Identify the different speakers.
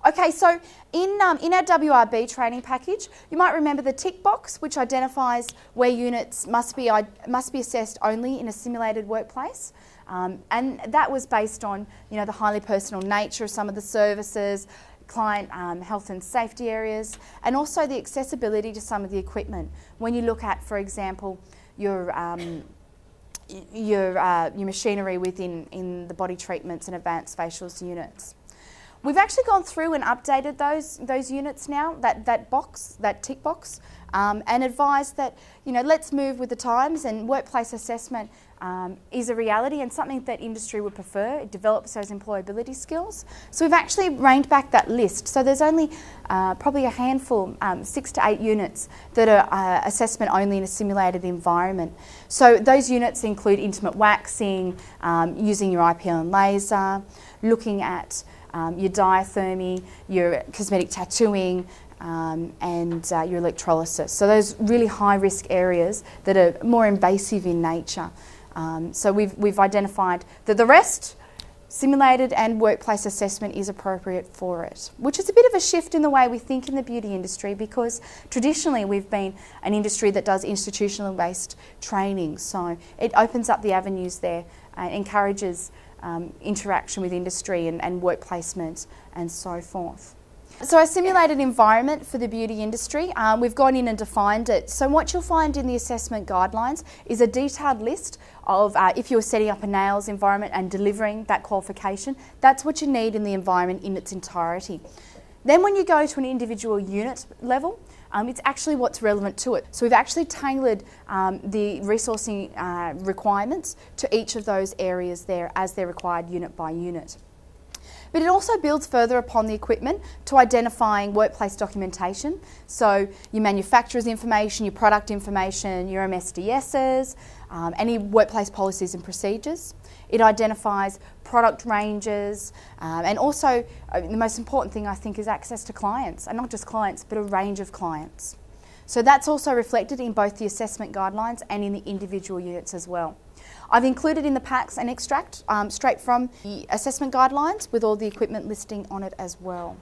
Speaker 1: Okay, so in our WRB training package, you might remember the tick box, which identifies where units must be assessed only in a simulated workplace. And that was based on, the highly personal nature of some of the services, client health and safety areas, and also the accessibility to some of the equipment. When you look at, for example, your machinery within the body treatments and advanced facials units. We've actually gone through and updated those units now, that tick box, and advised that, let's move with the times, and workplace assessment is a reality and something that industry would prefer. It develops those employability skills. So we've actually reined back that list. So there's only probably a handful, 6 to 8 units that are assessment only in a simulated environment. So those units include intimate waxing, using your IPL and laser, looking at your diathermy, your cosmetic tattooing, and your electrolysis. So those really high-risk areas that are more invasive in nature. So we've identified that the rest, simulated and workplace assessment, is appropriate for it, which is a bit of a shift in the way we think in the beauty industry, because traditionally we've been an industry that does institutional-based training. So it opens up the avenues there and encourages interaction with industry and work placement and so forth. So a simulated environment for the beauty industry, we've gone in and defined it. So what you'll find in the assessment guidelines is a detailed list of if you're setting up a nails environment and delivering that qualification, that's what you need in the environment in its entirety. Then when you go to an individual unit level, it's actually what's relevant to it. So we've actually tailored the resourcing requirements to each of those areas there as they're required unit by unit. But it also builds further upon the equipment to identifying workplace documentation. So your manufacturer's information, your product information, your MSDSs, any workplace policies and procedures. It identifies product ranges, and also the most important thing, I think, is access to clients, and not just clients, but a range of clients. So that's also reflected in both the assessment guidelines and in the individual units as well. I've included in the packs an extract straight from the assessment guidelines with all the equipment listing on it as well.